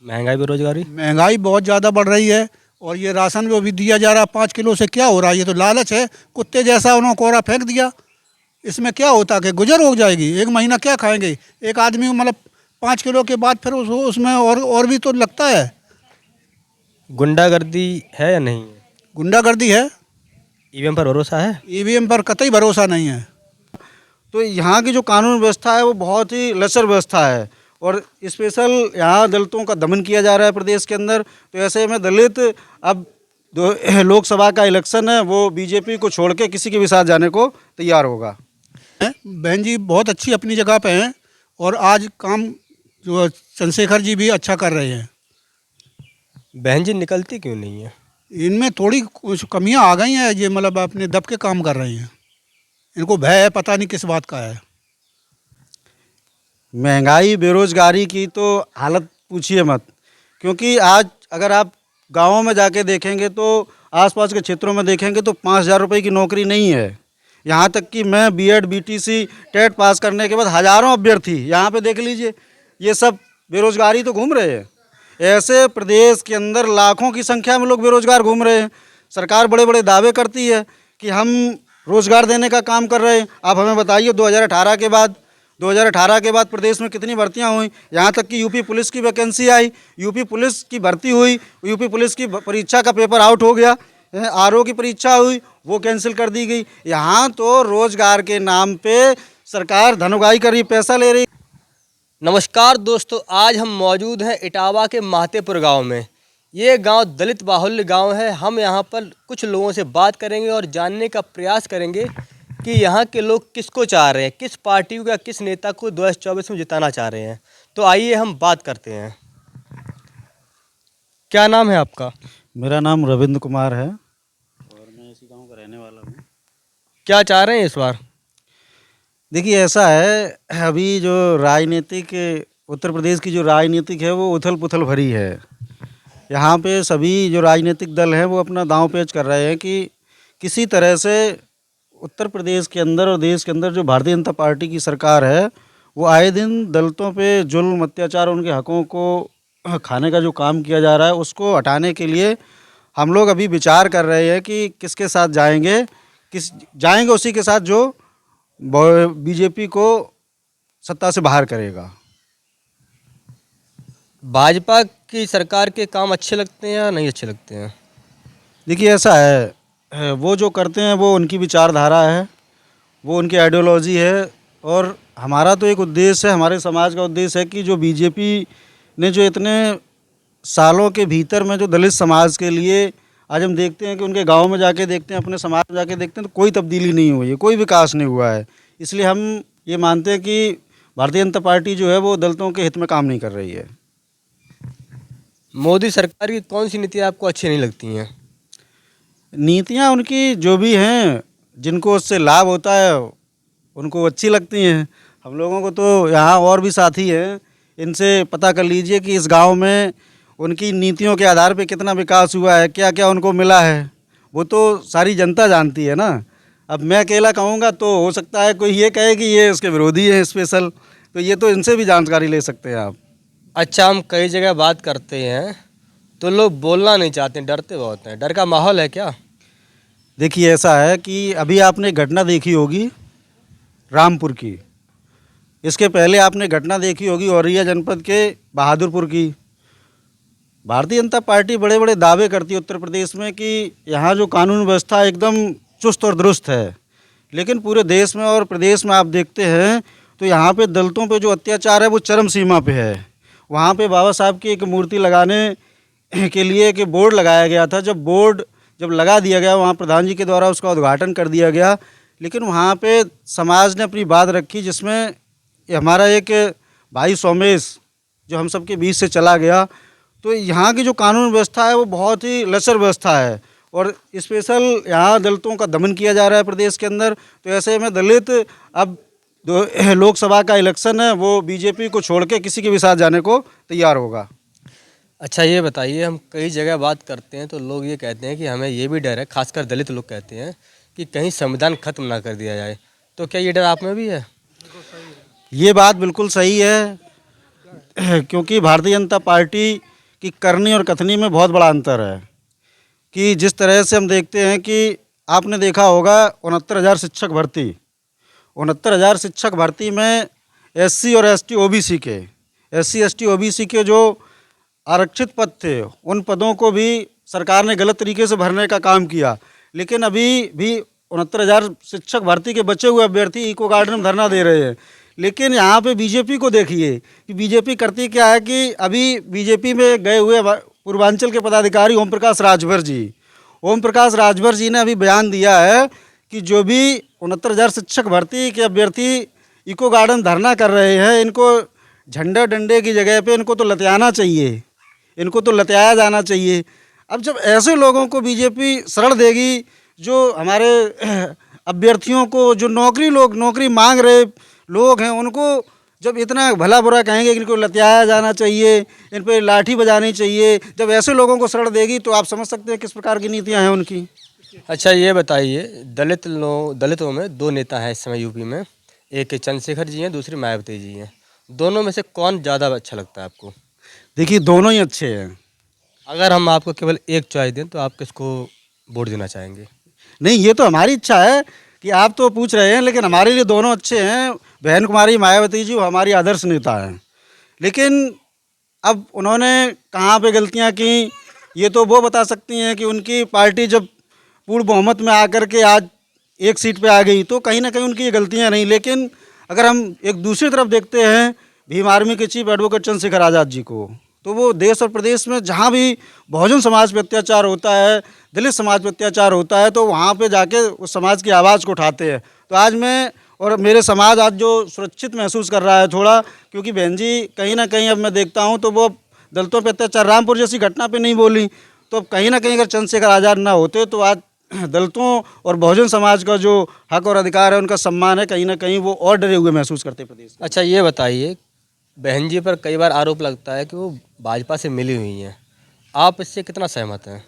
महंगाई बेरोजगारी। महंगाई बहुत ज़्यादा बढ़ रही है। और ये राशन जो भी दिया जा रहा है 5 किलो से क्या हो रहा है? ये तो लालच है, कुत्ते जैसा उन्होंने कोरा फेंक दिया। इसमें क्या होता कि गुजर हो जाएगी, एक महीना क्या खाएंगे? एक आदमी को मतलब 5 किलो के बाद फिर उसमें और भी तो लगता है। गुंडागर्दी है या नहीं है? गुंडागर्दी है। ईवीएम पर भरोसा है? ईवीएम पर कतई भरोसा नहीं है। तो यहाँ की जो कानून व्यवस्था है वो बहुत ही लचर व्यवस्था है और स्पेशल यहाँ दलितों का दमन किया जा रहा है प्रदेश के अंदर। तो ऐसे में दलित अब लोकसभा का इलेक्शन है, वो बीजेपी को छोड़ के किसी के भी साथ जाने को तैयार होगा। बहन जी बहुत अच्छी अपनी जगह पे हैं और आज काम जो चंद्रशेखर जी भी अच्छा कर रहे हैं। बहन जी निकलती क्यों नहीं है? इनमें थोड़ी कुछ कमियां आ गई हैं, ये मतलब अपने दब के काम कर रहे हैं। इनको भय है, पता नहीं किस बात का है। महंगाई बेरोजगारी की तो हालत पूछिए मत, क्योंकि आज अगर आप गाँवों में जाके देखेंगे तो आसपास के क्षेत्रों में देखेंगे तो 5,000 रुपये की नौकरी नहीं है। यहाँ तक कि मैं बीएड बीटीसी टेट पास करने के बाद हज़ारों अभ्यर्थी यहाँ पे देख लीजिए, ये सब बेरोजगारी तो घूम रहे हैं। ऐसे प्रदेश के अंदर लाखों की संख्या में लोग बेरोजगार घूम रहे हैं। सरकार बड़े बड़े दावे करती है कि हम रोजगार देने का काम कर रहे हैं। आप हमें बताइए 2018 के बाद प्रदेश में कितनी भर्तियां हुई? यहाँ तक कि यूपी पुलिस की वैकेंसी आई, यूपी पुलिस की भर्ती हुई, यूपी पुलिस की परीक्षा का पेपर आउट हो गया, आरओ की परीक्षा हुई वो कैंसिल कर दी गई। यहाँ तो रोजगार के नाम पे सरकार धन उगाही कर रही, पैसा ले रही। नमस्कार दोस्तों, आज हम मौजूद हैं इटावा के महातेपुर गांव में। ये गांव दलित बाहुल्य गांव है। हम यहां पर कुछ लोगों से बात करेंगे और जानने का प्रयास करेंगे कि यहाँ के लोग किसको चाह रहे हैं, किस पार्टी को या किस नेता को 2024 में जिताना चाह रहे हैं। तो आइए हम बात करते हैं। क्या नाम है आपका? मेरा नाम रविंद्र कुमार है और मैं इसी गांव का रहने वाला हूँ। क्या चाह रहे हैं इस बार? देखिए ऐसा है, अभी जो राजनीतिक उत्तर प्रदेश की जो राजनीतिक है वो उथल पुथल भरी है। यहाँ पे सभी जो राजनीतिक दल हैं वो अपना दांव पेच कर रहे हैं कि किसी तरह से उत्तर प्रदेश के अंदर और देश के अंदर जो भारतीय जनता पार्टी की सरकार है वो आए दिन दलितों पे जुल्म अत्याचार, उनके हकों को खाने का जो काम किया जा रहा है उसको हटाने के लिए हम लोग अभी विचार कर रहे हैं कि किसके साथ जाएंगे। उसी के साथ जो बीजेपी को सत्ता से बाहर करेगा। भाजपा की सरकार के काम अच्छे लगते हैं या नहीं अच्छे लगते हैं? देखिए ऐसा है, वो जो करते हैं वो उनकी विचारधारा है, वो उनकी आइडियोलॉजी है और हमारा तो एक उद्देश्य है, हमारे समाज का उद्देश्य है कि जो बीजेपी ने जो इतने सालों के भीतर में जो दलित समाज के लिए आज हम देखते हैं कि उनके गांव में जाके देखते हैं, अपने समाज में जाके देखते हैं तो कोई तब्दीली नहीं हुई है, कोई विकास नहीं हुआ है। इसलिए हम ये मानते हैं कि भारतीय जनता पार्टी जो है वो दलितों के हित में काम नहीं कर रही है। मोदी सरकार की कौन सी नीतियाँ आपको अच्छी नहीं लगती हैं? नीतियाँ उनकी जो भी हैं, जिनको उससे लाभ होता है उनको अच्छी लगती हैं। हम लोगों को तो यहाँ और भी साथी हैं, इनसे पता कर लीजिए कि इस गांव में उनकी नीतियों के आधार पे कितना विकास हुआ है, क्या क्या उनको मिला है, वो तो सारी जनता जानती है ना। अब मैं अकेला कहूँगा तो हो सकता है कोई ये कहे कि ये उसके विरोधी हैं स्पेशल, तो ये तो इनसे भी जानकारी ले सकते हैं आप। अच्छा, हम कई जगह बात करते हैं तो लोग बोलना नहीं चाहते, डरते बहुत हैं। डर का माहौल है क्या? देखिए ऐसा है कि अभी आपने घटना देखी होगी रामपुर की, इसके पहले आपने घटना देखी होगी औरैया जनपद के बहादुरपुर की। भारतीय जनता पार्टी बड़े बड़े दावे करती है उत्तर प्रदेश में कि यहाँ जो कानून व्यवस्था एकदम चुस्त और दुरुस्त है, लेकिन पूरे देश में और प्रदेश में आप देखते हैं तो यहाँ पे दलितों पे जो अत्याचार है वो चरम सीमा पे है। वहाँ पे बाबा साहब की एक मूर्ति लगाने के लिए एक बोर्ड लगाया गया था। जब लगा दिया गया, वहाँ प्रधान जी के द्वारा उसका उद्घाटन कर दिया गया, लेकिन वहाँ पे समाज ने अपनी बात रखी, जिसमें हमारा एक भाई सोमेश जो हम सबके बीच से चला गया। तो यहाँ की जो कानून व्यवस्था है वो बहुत ही लचर व्यवस्था है और स्पेशल यहाँ दलितों का दमन किया जा रहा है प्रदेश के अंदर। तो ऐसे में दलित अब लोकसभा का इलेक्शन है, वो बीजेपी को छोड़ के किसी के भी साथ जाने को तैयार होगा। अच्छा ये बताइए, हम कई जगह बात करते हैं तो लोग ये कहते हैं कि हमें ये भी डर है, खासकर दलित लोग कहते हैं कि कहीं संविधान खत्म ना कर दिया जाए। तो क्या ये डर आप में भी है? ये बात बिल्कुल सही है, क्योंकि भारतीय जनता पार्टी कि करनी और कथनी में बहुत बड़ा अंतर है। कि जिस तरह से हम देखते हैं कि आपने देखा होगा 69,000 शिक्षक भर्ती, 69,000 शिक्षक भर्ती में एससी और एसटी ओबीसी के, एससी एसटी ओबीसी के जो आरक्षित पद थे उन पदों को भी सरकार ने गलत तरीके से भरने का काम किया। लेकिन अभी भी 69,000 शिक्षक भर्ती के बचे हुए अभ्यर्थी इको गार्डन में धरना दे रहे हैं। लेकिन यहाँ पे बीजेपी को देखिए कि बीजेपी करती क्या है कि अभी बीजेपी में गए हुए पूर्वांचल के पदाधिकारी ओम प्रकाश राजभर जी ने अभी बयान दिया है कि जो भी 69,000 शिक्षक भर्ती के अभ्यर्थी इको गार्डन धरना कर रहे हैं, इनको झंडा डंडे की जगह पे इनको तो लतियाना चाहिए, इनको तो लतियाया जाना चाहिए। अब जब ऐसे लोगों को बीजेपी शरण देगी, जो हमारे अभ्यर्थियों को, जो नौकरी मांग रहे लोग हैं, उनको जब इतना भला बुरा कहेंगे कि इनको लतियाया जाना चाहिए, इन पर लाठी बजानी चाहिए, जब ऐसे लोगों को शरण देगी तो आप समझ सकते हैं किस प्रकार की नीतियाँ हैं उनकी। अच्छा ये बताइए, दलितों में दो नेता हैं इस समय यूपी में, एक चंद्रशेखर जी हैं, दूसरी मायावती जी हैं। दोनों में से कौन ज़्यादा अच्छा लगता है आपको? देखिए दोनों ही अच्छे हैं। अगर हम आपको केवल एक चॉइस दें तो आप किसको वोट देना चाहेंगे? नहीं, ये तो हमारी इच्छा है कि आप तो पूछ रहे हैं, लेकिन हमारे लिए दोनों अच्छे हैं। बहन कुमारी मायावती जी वो हमारी आदर्श नेता हैं, लेकिन अब उन्होंने कहाँ पे गलतियाँ की ये तो वो बता सकती हैं कि उनकी पार्टी जब पूर्ण बहुमत में आकर के आज एक सीट पे आ गई तो कहीं ना कहीं उनकी ये गलतियाँ नहीं। लेकिन अगर हम एक दूसरी तरफ देखते हैं भीम आर्मी के चीफ एडवोकेट चंद्रशेखर आज़ाद जी को, तो वो देश और प्रदेश में जहाँ भी बहुजन समाज पे अत्याचार होता है, दलित समाज पे अत्याचार होता है, तो वहाँ पे जाके उस समाज की आवाज़ को उठाते हैं। तो आज मैं और मेरे समाज आज जो सुरक्षित महसूस कर रहा है थोड़ा, क्योंकि बहन जी कहीं ना कहीं अब मैं देखता हूँ तो वो दलितों पे अत्याचार रामपुर जैसी घटना पे नहीं बोली, तो कहीं ना कहीं अगर चंद्रशेखर आज़ाद ना होते तो आज दलितों और बहुजन समाज का जो हक और अधिकार है, उनका सम्मान है, कहीं ना कहीं वो और डरे हुए महसूस करते प्रदेश में। अच्छा ये बताइए, बहन जी पर कई बार आरोप लगता है कि वो भाजपा से मिली हुई हैं, आप इससे कितना सहमत हैं?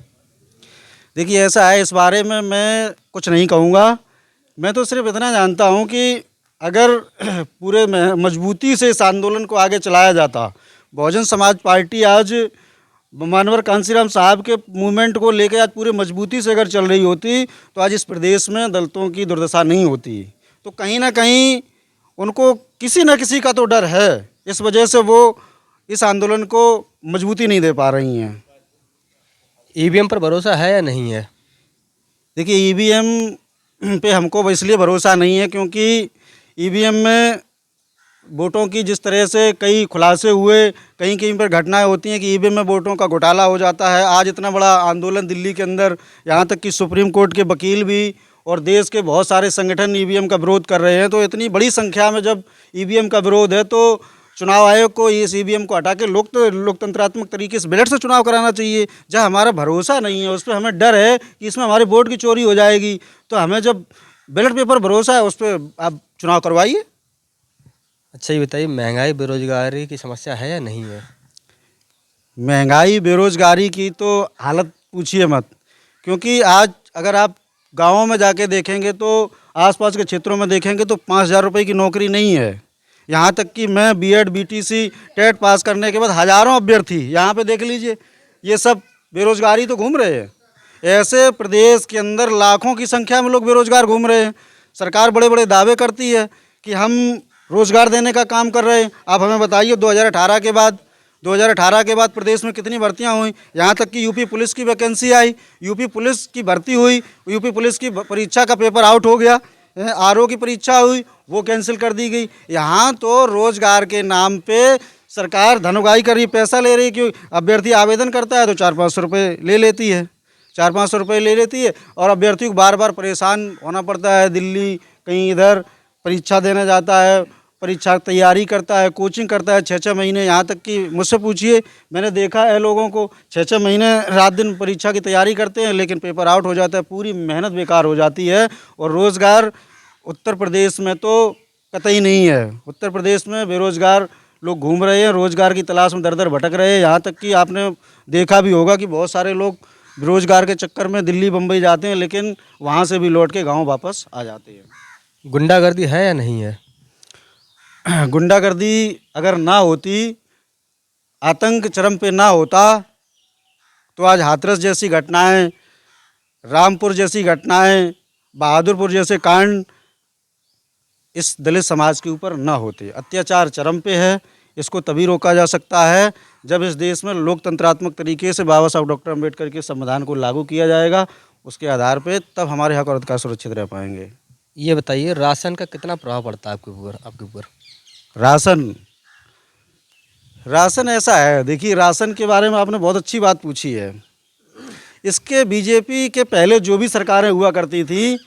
देखिए ऐसा है, इस बारे में मैं कुछ नहीं कहूँगा। मैं तो सिर्फ इतना जानता हूँ कि अगर पूरे मजबूती से इस आंदोलन को आगे चलाया जाता, बहुजन समाज पार्टी आज मानवर कांसीराम साहब के मूवमेंट को लेकर आज पूरे मजबूती से अगर चल रही होती तो आज इस प्रदेश में दलितों की दुर्दशा नहीं होती। तो कहीं ना कहीं उनको किसी न किसी का तो डर है, इस वजह से वो इस आंदोलन को मजबूती नहीं दे पा रही हैं। ईवीएम पर भरोसा है या नहीं है? देखिए ईवीएम पे हमको इसलिए भरोसा नहीं है क्योंकि ईवीएम में वोटों की जिस तरह से कई खुलासे हुए, कहीं कहीं पर घटनाएं होती हैं कि ईवीएम में वोटों का घोटाला हो जाता है। आज इतना बड़ा आंदोलन दिल्ली के अंदर, यहाँ तक कि सुप्रीम कोर्ट के वकील भी और देश के बहुत सारे संगठन ईवीएम का विरोध कर रहे हैं। तो इतनी बड़ी संख्या में जब ईवीएम का विरोध है तो चुनाव आयोग को इस ईवीएम को हटा के लोकतंत्रात्मक तरीके से बैलेट से चुनाव कराना चाहिए। जहाँ हमारा भरोसा नहीं है, उस पर हमें डर है कि इसमें हमारे वोट की चोरी हो जाएगी, तो हमें जब बैलेट पेपर भरोसा है उस पर आप चुनाव करवाइए। अच्छा ये बताइए, महंगाई बेरोजगारी की समस्या है या नहीं है? महंगाई बेरोजगारी की तो हालत पूछिए मत, क्योंकि आज अगर आप गाँवों में जाके देखेंगे तो आसपास के क्षेत्रों में देखेंगे तो 5,000 रुपये की नौकरी नहीं है। यहाँ तक कि मैं बीएड बीटीसी टेट पास करने के बाद हज़ारों अभ्यर्थी यहाँ पे देख लीजिए, ये सब बेरोजगारी तो घूम रहे हैं। ऐसे प्रदेश के अंदर लाखों की संख्या में लोग बेरोजगार घूम रहे हैं। सरकार बड़े बड़े दावे करती है कि हम रोजगार देने का काम कर रहे हैं। आप हमें बताइए 2018 के बाद प्रदेश में कितनी भर्तियां हुई। यहाँ तक कि यूपी पुलिस की वैकेंसी आई, यूपी पुलिस की भर्ती हुई, यूपी पुलिस की परीक्षा का पेपर आउट हो गया, आरओ की परीक्षा हुई वो कैंसिल कर दी गई। यहाँ तो रोजगार के नाम पे सरकार धन उगाही कर रही, पैसा ले रही। क्यों? अभ्यर्थी आवेदन करता है तो 400-500 रुपये ले लेती है, 400-500 रुपये ले लेती है और अभ्यर्थी को बार बार परेशान होना पड़ता है। दिल्ली कहीं इधर परीक्षा देने जाता है, परीक्षा तैयारी करता है, कोचिंग करता है 6-6 महीने। यहाँ तक कि मुझसे पूछिए, मैंने देखा है लोगों को 6-6 महीने रात दिन परीक्षा की तैयारी करते हैं, लेकिन पेपर आउट हो जाता है, पूरी मेहनत बेकार हो जाती है। और रोज़गार उत्तर प्रदेश में तो कतई नहीं है। उत्तर प्रदेश में बेरोज़गार लोग घूम रहे हैं, रोज़गार की तलाश में दर दर भटक रहे हैं। यहाँ तक कि आपने देखा भी होगा कि बहुत सारे लोग बेरोज़गार के चक्कर में दिल्ली बम्बई जाते हैं, लेकिन वहाँ से भी लौट के गाँव वापस आ जाते हैं। गुंडागर्दी है या नहीं है? गुंडागर्दी अगर ना होती आतंक चरम पे ना होता तो आज हाथरस जैसी घटनाएं, रामपुर जैसी घटनाएं, बहादुरपुर जैसे कांड इस दलित समाज के ऊपर ना होते। अत्याचार चरम पे है। इसको तभी रोका जा सकता है जब इस देश में लोकतंत्रात्मक तरीके से बाबा साहब डॉक्टर अम्बेडकर के संविधान को लागू किया जाएगा। उसके आधार पे तब हमारे हक और अधिकार सुरक्षित रह पाएंगे। ये बताइए, राशन का कितना प्रभाव पड़ता है आपके ऊपर? राशन ऐसा है, देखिए राशन के बारे में आपने बहुत अच्छी बात पूछी है। इसके बीजेपी के पहले जो भी सरकारें हुआ करती थी,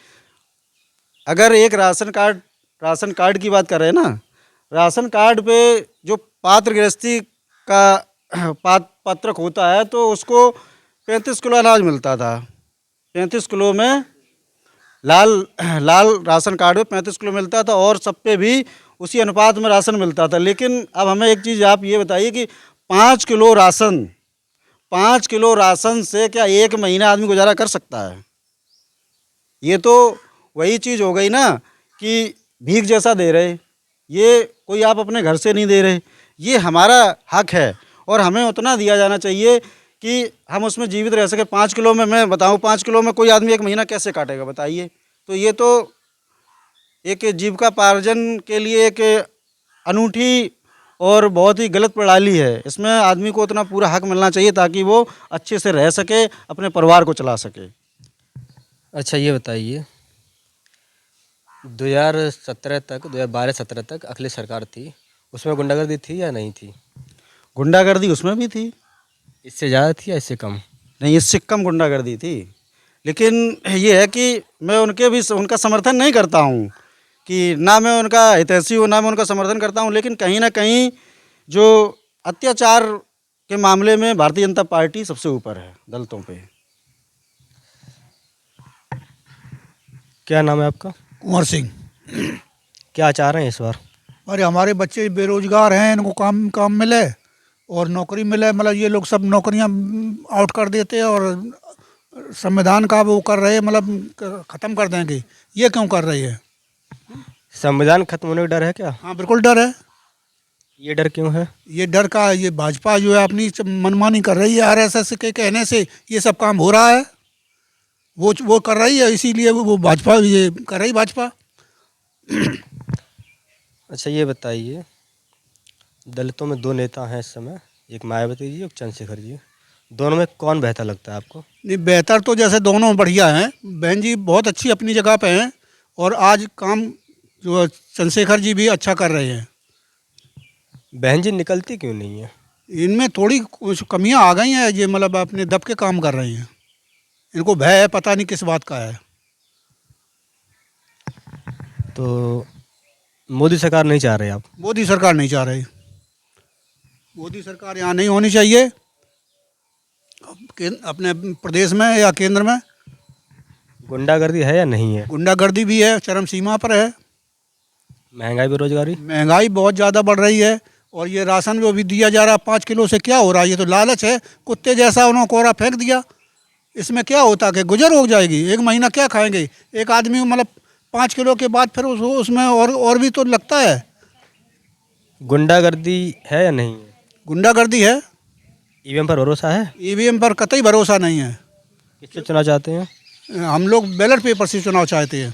अगर एक राशन कार्ड की बात करें ना, राशन कार्ड पे जो पात्र गृहस्थी का पत्रक होता है तो उसको 35 किलो अनाज मिलता था। 35 किलो में लाल राशन कार्ड में 35 किलो मिलता था और सब पे भी उसी अनुपात में राशन मिलता था। लेकिन अब हमें एक चीज़ आप ये बताइए कि 5 किलो राशन से क्या एक महीना आदमी गुजारा कर सकता है? ये तो वही चीज़ हो गई ना कि भीख जैसा दे रहे, ये कोई आप अपने घर से नहीं दे रहे। ये हमारा हक है और हमें उतना दिया जाना चाहिए कि हम उसमें जीवित रह सके। 5 किलो में मैं बताऊं, 5 किलो में कोई आदमी एक महीना कैसे काटेगा बताइए? तो ये तो एक जीविकापार्जन के लिए एक अनूठी और बहुत ही गलत प्रणाली है। इसमें आदमी को उतना पूरा हक मिलना चाहिए ताकि वो अच्छे से रह सके, अपने परिवार को चला सके। अच्छा ये बताइए, 2012-17 तक अखिलेश सरकार थी, उसमें गुंडागर्दी थी या नहीं थी? गुंडागर्दी उसमें भी थी। इससे ज़्यादा थी या इससे कम? नहीं, इससे कम गुंडागर्दी थी। लेकिन ये है कि मैं उनका समर्थन नहीं करता हूँ कि ना मैं उनका हितैषी हूँ, ना मैं उनका समर्थन करता हूँ। लेकिन कहीं ना कहीं जो अत्याचार के मामले में भारतीय जनता पार्टी सबसे ऊपर है दलितों पे। क्या नाम है आपका? कुंवर सिंह। क्या चाह रहे हैं इस बार? अरे हमारे बच्चे बेरोजगार हैं, इनको काम मिले और नौकरी मिले। मतलब ये लोग सब नौकरियां आउट कर देते हैं और संविधान का वो कर रहे हैं, मतलब ख़त्म कर देंगे। ये क्यों कर रही है? संविधान खत्म होने का डर है क्या? हाँ बिल्कुल डर है। ये डर क्यों है? ये डर का, ये भाजपा जो है अपनी मनमानी कर रही है। आरएसएस के कहने से ये सब काम हो रहा है। वो कर रही है, इसीलिए वो भाजपा ये कर रही भाजपा। अच्छा ये बताइए, दलितों में 2 नेता हैं इस समय, एक मायावती जी और चंद्रशेखर जी। दोनों में कौन बेहतर लगता है आपको? नहीं, बेहतर तो जैसे दोनों बढ़िया हैं। बहन जी बहुत अच्छी अपनी जगह पे हैं और आज काम जो चंद्रशेखर जी भी अच्छा कर रहे हैं। बहन जी निकलती क्यों नहीं है? इनमें थोड़ी कुछ कमियां आ गई हैं। ये मतलब अपने दब के काम कर रही हैं। इनको भय है, पता नहीं किस बात का है। तो मोदी सरकार नहीं चाह रहे आप? मोदी सरकार नहीं चाह रही। मोदी सरकार यहाँ नहीं होनी चाहिए अपने प्रदेश में या केंद्र में। गुंडागर्दी है या नहीं है? गुंडागर्दी भी है, चरम सीमा पर है। महंगाई बेरोजगारी? महंगाई बहुत ज़्यादा बढ़ रही है और ये राशन जो भी दिया जा रहा है 5 किलो से क्या हो रहा है? ये तो लालच है। कुत्ते जैसा उन्होंने कोरा फेंक दिया। इसमें क्या होता कि गुजर हो जाएगी? एक महीना क्या खाएंगे एक आदमी? मतलब 5 किलो के बाद फिर उसमें और भी तो लगता है। गुंडागर्दी है या नहीं है? गुंडागर्दी है। ईवीएम पर भरोसा है? ईवीएम पर कतई भरोसा नहीं है। किससे चुनाव चाहते हैं? हम लोग बैलेट पेपर से चुनाव चाहते हैं।